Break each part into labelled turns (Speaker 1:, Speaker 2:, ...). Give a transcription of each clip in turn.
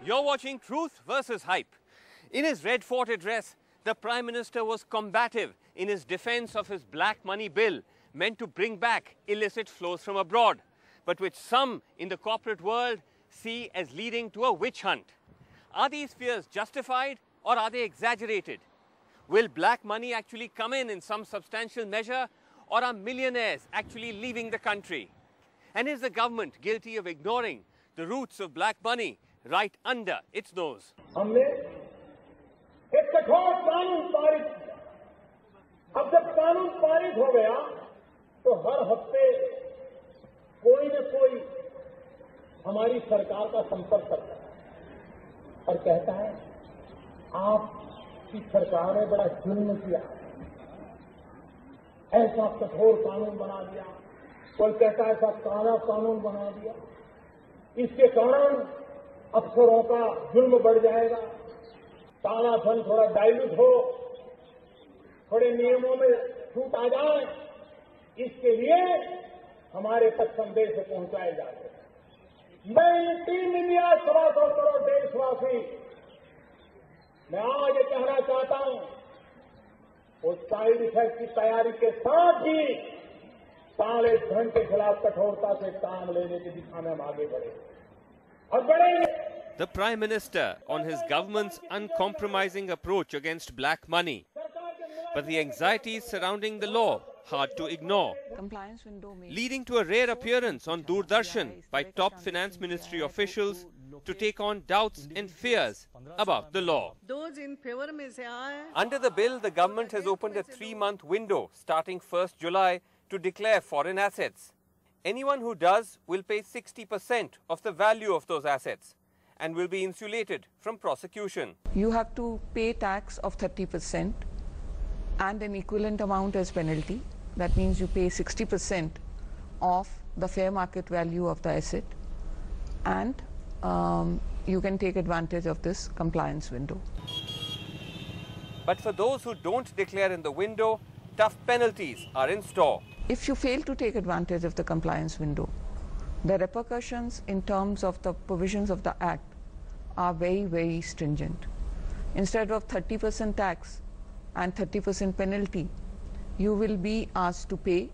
Speaker 1: You're watching Truth versus Hype. In his Red Fort address, the Prime Minister was combative in his defense of his black money bill meant to bring back illicit flows from abroad, but which some in the corporate world see as leading to a witch hunt. Are these fears justified or are they exaggerated? Will black money actually come in some substantial measure, or are millionaires actually leaving the country? And is the government guilty of ignoring the roots of black money right under its nose?
Speaker 2: हमने एक कठोर कानून पारित किया। अब जब कानून पारित हो गया तो हर हफ्ते कोई न कोई हमारी सरकार का संपर्क करता है और कहता है आपकी सरकार ने बड़ा जुल्म किया, ऐसा कठोर कानून बना दिया, कोई कहता है ऐसा काला कानून बना दिया, इसके कारण अफसरों का जुल्म बढ़ जाएगा, काला धन थोड़ा डाइल्यूट हो, थोड़े नियमों में छूट आ जाए, इसके लिए हमारे तक संदेश पहुंचाए जाते हैं। मैं 3 इंडिया 125 करोड़ देशवासी मैं आज ये कहना चाहता हूं, उस साइड इफेक्ट की तैयारी के साथ ही काले धन के खिलाफ कठोरता से काम लेने की दिशा में हम आगे बढ़े और बढ़ेंगे।
Speaker 1: The Prime Minister on his government's uncompromising approach against black money. But the anxieties surrounding the law hard to ignore, leading to a rare appearance on Doordarshan by top finance ministry officials to take on doubts and fears about the law. Under the bill, the government has opened a 3-month window starting 1st July to declare foreign assets. Anyone who does will pay 60% of the value of those assets and will be insulated from prosecution.
Speaker 3: You have to pay tax of 30% and an equivalent amount as penalty. That means you pay 60% of the fair market value of the asset, and you can take advantage of this compliance window.
Speaker 1: But for those who don't declare in the window, tough penalties are in store.
Speaker 3: If you fail to take advantage of the compliance window, the repercussions in terms of the provisions of the Act are very, very stringent. Instead of 30% tax and 30% penalty, you will be asked to pay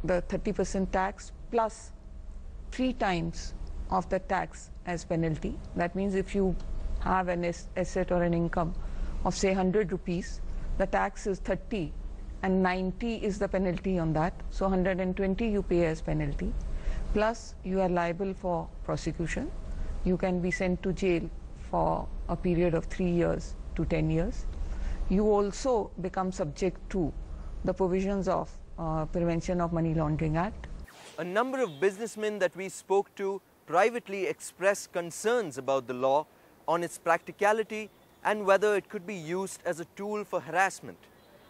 Speaker 3: the 30% tax plus 3 times of the tax as penalty. That means if you have an asset or an income of say 100 rupees, the tax is 30 and 90 is the penalty on that. So 120 you pay as penalty. Plus you are liable for prosecution. You can be sent to jail for a period of 3 years to 10 years. You also become subject to the provisions of Prevention of Money Laundering Act.
Speaker 4: A number of businessmen that we spoke to privately expressed concerns about the law on its practicality and whether it could be used as a tool for harassment.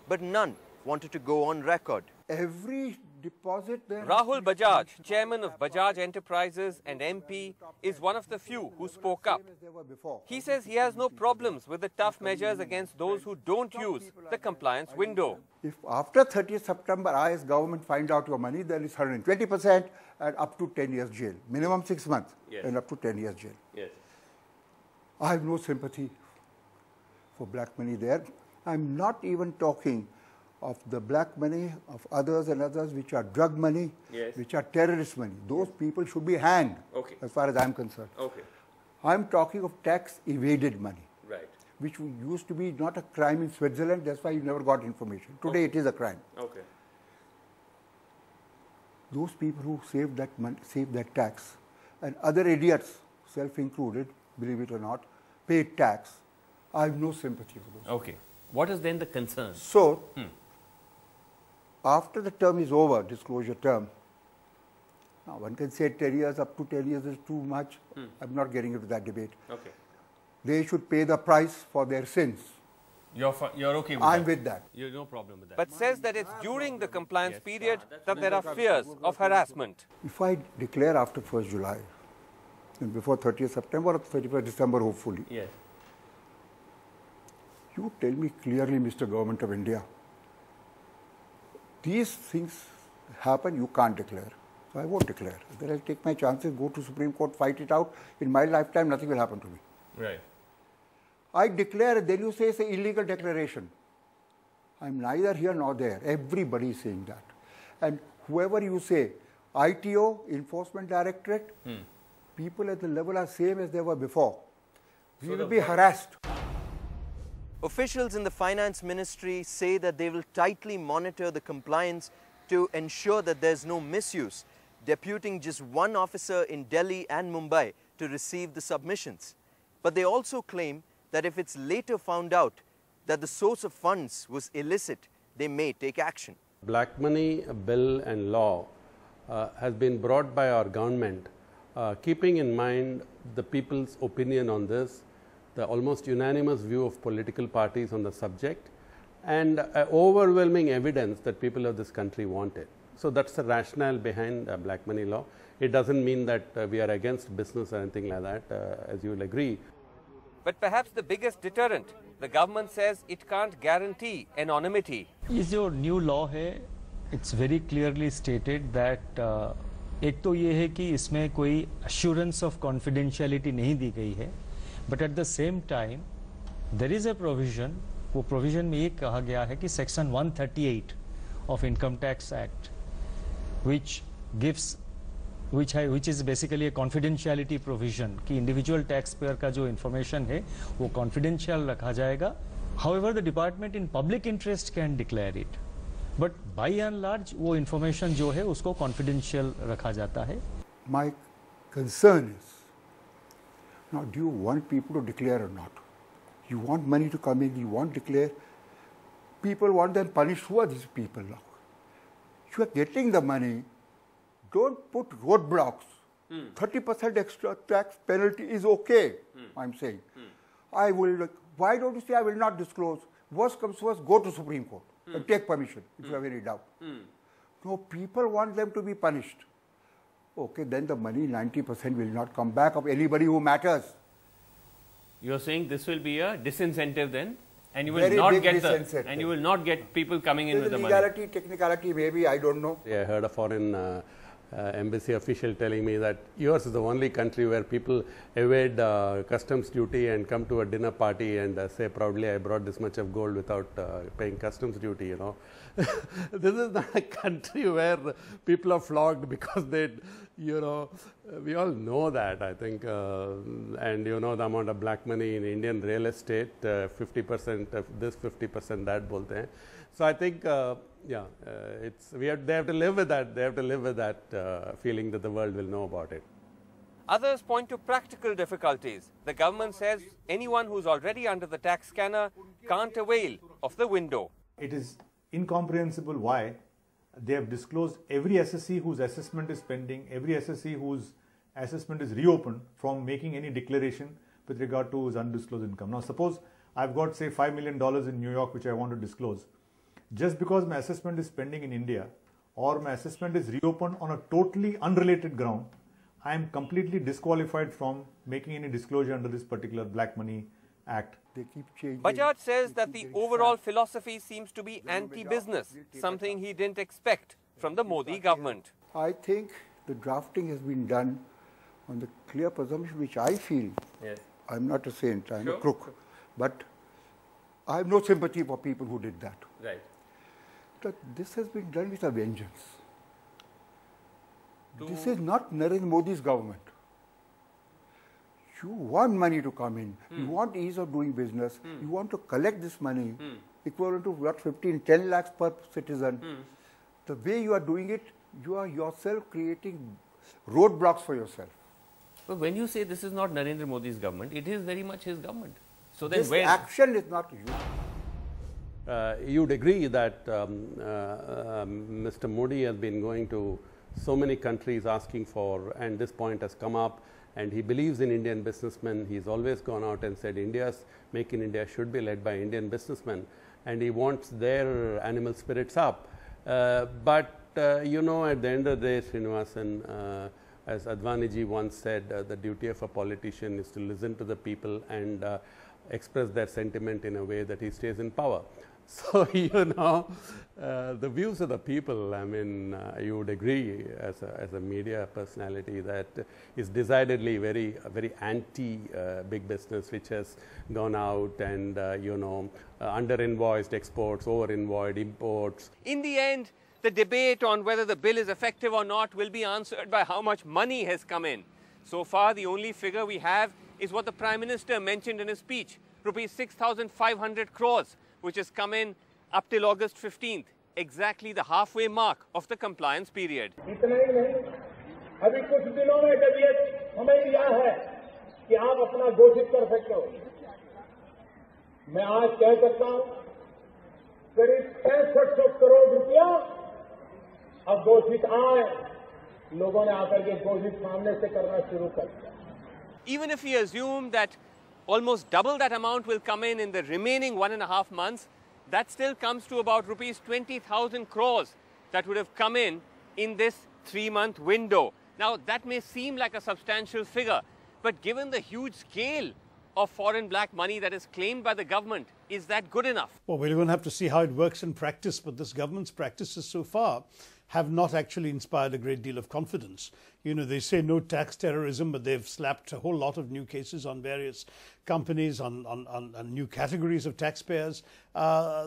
Speaker 4: But none wanted to go on record.
Speaker 5: Every deposit there.
Speaker 1: Rahul Bajaj, chairman of Bajaj Enterprises and MP, is one of the few who spoke up. He says he has no problems with the tough measures against those who don't use the compliance window.
Speaker 5: If after 30th September I as government find out your money, then it's 120% and up to 10 years jail. Minimum 6 months and up to 10 years jail.
Speaker 1: Yes.
Speaker 5: I have no sympathy for black money there. I'm not even talking of the black money of others and others which are drug money, which are terrorist money. Those people should be hanged as far as I'm concerned. I'm talking of tax evaded money, which used to be not a crime in Switzerland, that's why you never got information. Today it is a crime. Those people who save that money, save that tax, and other idiots, self-included, believe it or not, pay tax. I have no sympathy for those.
Speaker 1: What is then the concern?
Speaker 5: So, after the term is over, disclosure term, now one can say 10 years, up to 10 years is too much. I'm not getting into that debate. They should pay the price for their sins.
Speaker 1: You're okay with that?
Speaker 5: I'm with that.
Speaker 1: You have no problem with that. But says that it's during the compliance period that there are fears of harassment.
Speaker 5: If I declare after 1st July, and before 30th September or 31st December hopefully, you tell me clearly, Mr. Government of India, these things happen, you can't declare. So I won't declare. Then I'll take my chances, go to Supreme Court, fight it out. In my lifetime, nothing will happen to me.
Speaker 1: Right.
Speaker 5: I declare, then you say it's an illegal declaration. I'm neither here nor there. Everybody is saying that. And whoever you say, ITO, Enforcement Directorate, people at the level are same as they were before. We will be harassed.
Speaker 4: Officials in the Finance Ministry say that they will tightly monitor the compliance to ensure that there's no misuse, deputing just one officer in Delhi and Mumbai to receive the submissions. But they also claim that if it's later found out that the source of funds was illicit, they may take action.
Speaker 6: Black money bill and law has been brought by our government, keeping in mind the people's opinion on this, the almost unanimous view of political parties on the subject, and overwhelming evidence that people of this country want it. So that's the rationale behind black money law. It doesn't mean that we are against business or anything like that, as you will agree.
Speaker 1: But perhaps the biggest deterrent, the government says it can't guarantee anonymity.
Speaker 7: ये जो new law है, it's very clearly stated that एक तो ये है कि इसमें कोई assurance of confidentiality नहीं दी गई है, but at the same time there is a provision, वो provision में ये कहा गया है कि section 138 of Income Tax Act, which is basically a confidentiality provision कि individual taxpayer का जो information है वो confidential रखा जाएगा. However, the department in public interest can declare it, but by and large वो information जो है उसको confidential रखा जाता है.
Speaker 5: My concern is, now do you want people to declare or not? You want money to come in, you want to declare. People want them punished. Who are these people now? You are getting the money. Don't put roadblocks. 30% extra tax penalty is okay, I'm saying. I will, why don't you say I will not disclose? Worst comes to worst, go to Supreme Court and take permission if you have any doubt. No, people want them to be punished. Okay, then the money 90% will not come back of anybody who matters.
Speaker 1: You're saying this will be a disincentive then? And you will
Speaker 5: Very
Speaker 1: not
Speaker 5: big
Speaker 1: get
Speaker 5: disincentive.
Speaker 1: and you will not get people coming in with the money.
Speaker 5: Legality, technicality, maybe, I don't know.
Speaker 6: I heard a foreign embassy official telling me that yours is the only country where people evade customs duty and come to a dinner party and say proudly, I brought this much of gold without paying customs duty, you know. This is not a country where people are flogged because they, you know, we all know that, I think, and you know the amount of black money in Indian real estate, 50% of this, 50% that bolte hain. So I think, yeah, they have to live with that. They have to live with that feeling that the world will know about it.
Speaker 1: Others point to practical difficulties. The government says anyone who's already under the tax scanner can't avail of the window.
Speaker 8: It is incomprehensible why they have disclosed every SSC whose assessment is pending, every SSC whose assessment is reopened from making any declaration with regard to his undisclosed income. Now suppose I've got say $5 million in New York which I want to disclose. Just because my assessment is pending in India or my assessment is reopened on a totally unrelated ground, I am completely disqualified from making any disclosure under this particular Black Money Act.
Speaker 5: They keep changing.
Speaker 1: Bajaj says that the overall philosophy seems to be anti-business, something he didn't expect from the Modi government.
Speaker 5: I think the drafting has been done on the clear presumption which I feel.
Speaker 1: Yes.
Speaker 5: I'm not a saint, I'm a crook. But I have no sympathy for people who did that.
Speaker 1: Right.
Speaker 5: But this has been done with a vengeance. This is not Narendra Modi's government. You want money to come in. You want ease of doing business. You want to collect this money, equivalent to what, 10 lakhs per citizen. The way you are doing it, you are yourself creating roadblocks for yourself.
Speaker 1: But when you say this is not Narendra Modi's government, it is very much his government. So then
Speaker 5: This action is not you.
Speaker 6: You'd agree that Mr. Modi has been going to so many countries asking for, and this point has come up, and he believes in Indian businessmen. He's always gone out and said India's Make in India should be led by Indian businessmen, and he wants their animal spirits up. But you know, at the end of the day, Srinivasan, as Advaniji once said, the duty of a politician is to listen to the people and express their sentiment in a way that he stays in power. So, the views of the people, I mean, you would agree as a media personality that is decidedly very anti-big business, which has gone out and, under-invoiced exports, over-invoiced imports.
Speaker 1: In the end, the debate on whether the bill is effective or not will be answered by how much money has come in. So far, the only figure we have is what the Prime Minister mentioned in his speech, rupees 6,500 crores, which has come in up till August 15th, exactly the halfway mark of the compliance period.
Speaker 2: इतना ही नहीं, अभी कुछ दिनों में जब ये समय दिया है कि आप अपना घोषित कर सकते हो, मैं आज कह सकता हूं करीब 6500 करोड़ रुपया अब घोषित आए, लोगों ने आकर के घोषित सामने से करना शुरू कर दिया.
Speaker 1: Even if we assume that almost double that amount will come in the remaining 1.5 months, that still comes to about rupees 20,000 crores that would have come in this 3-month window. Now, that may seem like a substantial figure, but given the huge scale of foreign black money that is claimed by the government, is that good enough?
Speaker 9: Well, we're going to have to see how it works in practice, but this government's practices so far have not actually inspired a great deal of confidence. They say no tax terrorism, but they've slapped a whole lot of new cases on various companies, on new categories of taxpayers.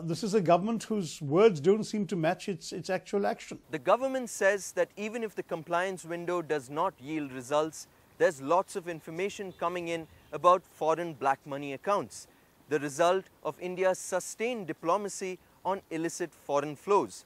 Speaker 9: This is a government whose words don't seem to match its actual action.
Speaker 4: The government says that even if the compliance window does not yield results, there's lots of information coming in about foreign black money accounts, the result of India's sustained diplomacy on illicit foreign flows.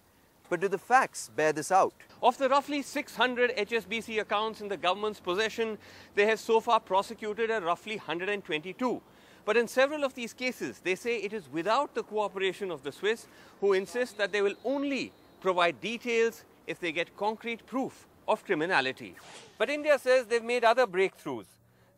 Speaker 4: But do the facts bear this out?
Speaker 1: Of the roughly 600 HSBC accounts in the government's possession, they have so far prosecuted a roughly 122. But in several of these cases, they say it is without the cooperation of the Swiss, who insist that they will only provide details if they get concrete proof of criminality. But India says they've made other breakthroughs.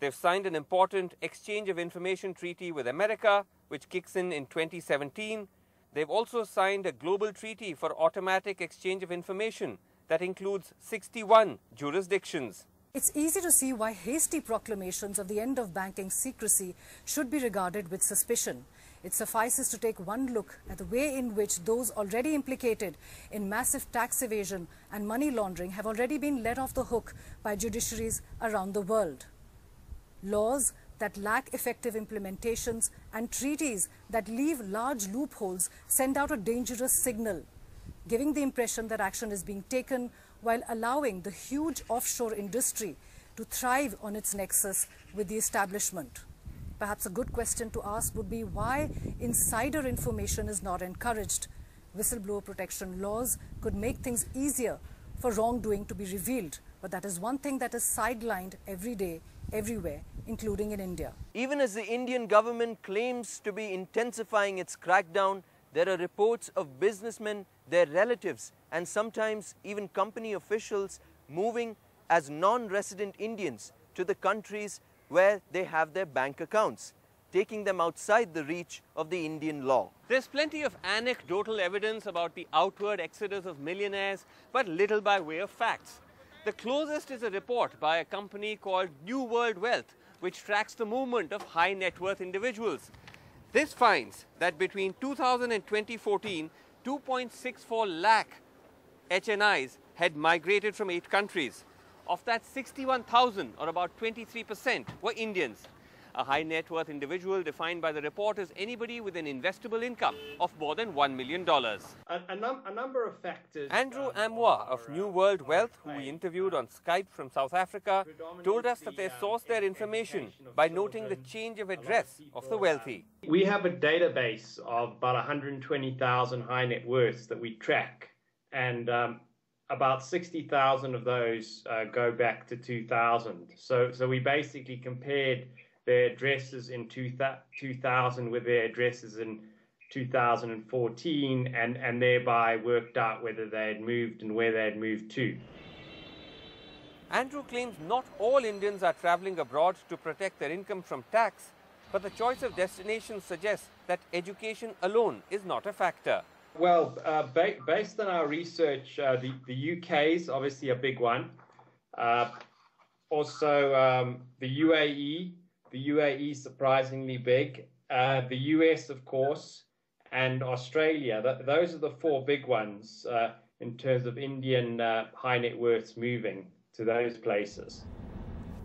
Speaker 1: They've signed an important exchange of information treaty with America, which kicks in 2017. They've also signed a global treaty for automatic exchange of information that includes 61 jurisdictions.
Speaker 10: It's easy to see why hasty proclamations of the end of banking secrecy should be regarded with suspicion. It suffices to take one look at the way in which those already implicated in massive tax evasion and money laundering have already been let off the hook by judiciaries around the world. Laws that lack effective implementations and treaties that leave large loopholes send out a dangerous signal, giving the impression that action is being taken while allowing the huge offshore industry to thrive on its nexus with the establishment. Perhaps a good question to ask would be why insider information is not encouraged. Whistleblower protection laws could make things easier for wrongdoing to be revealed, but that is one thing that is sidelined every day, everywhere, including in India.
Speaker 4: Even as the Indian government claims to be intensifying its crackdown, there are reports of businessmen, their relatives, and sometimes even company officials moving as non-resident Indians to the countries where they have their bank accounts, taking them outside the reach of the Indian law.
Speaker 1: There's plenty of anecdotal evidence about the outward exodus of millionaires, but little by way of facts. The closest is a report by a company called New World Wealth, which tracks the movement of high net worth individuals. This finds that between 2000 and 2014, 2.64 lakh HNIs had migrated from 8 countries. Of that, 61,000, or about 23%, were Indians. A high net worth individual defined by the report is anybody with an investable income of more than $1 million.
Speaker 11: A number of factors.
Speaker 1: Andrew Amwa of New World Wealth, who we interviewed on Skype from South Africa, told us that they source their information by noting the change of address of the wealthy.
Speaker 11: We have a database of about 120,000 high net worths that we track, and about 60,000 of those go back to 2000. So we basically compared their addresses in 2000 with their addresses in 2014 and thereby worked out whether they had moved and where they had moved to.
Speaker 1: Andrew claims not all Indians are travelling abroad to protect their income from tax, but the choice of destinations suggests that education alone is not a factor.
Speaker 11: Well, based on our research, the UK is obviously a big one. Also, the UAE. The UAE is surprisingly big. The US, of course, and Australia. Those are the four big ones in terms of Indian high net worths moving to those places.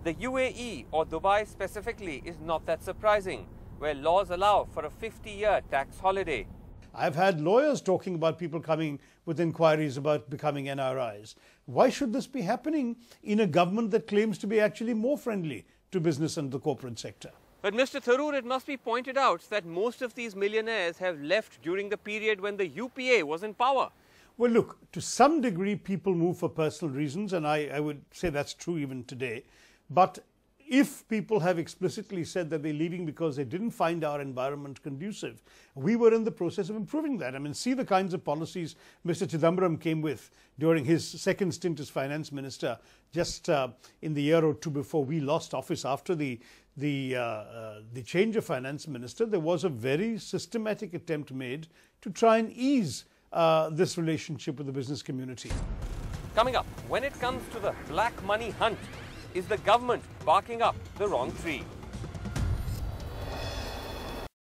Speaker 1: The UAE, or Dubai specifically, is not that surprising, where laws allow for a 50-year tax holiday.
Speaker 9: I've had lawyers talking about people coming with inquiries about becoming NRIs. Why should this be happening in a government that claims to be actually more friendly to business and the corporate sector?
Speaker 1: But Mr. Tharoor, it must be pointed out that most of these millionaires have left during the period when the UPA was in power.
Speaker 9: Well, look, to some degree people move for personal reasons, and I would say that's true even today. But if people have explicitly said that they're leaving because they didn't find our environment conducive, we were in the process of improving that. I mean, see the kinds of policies Mr. Chidambaram came with during his second stint as finance minister, just in the year or two before we lost office after the change of finance minister. There was a very systematic attempt made to try and ease this relationship with the business community.
Speaker 1: Coming up, when it comes to the black money hunt, is the government barking up the wrong tree?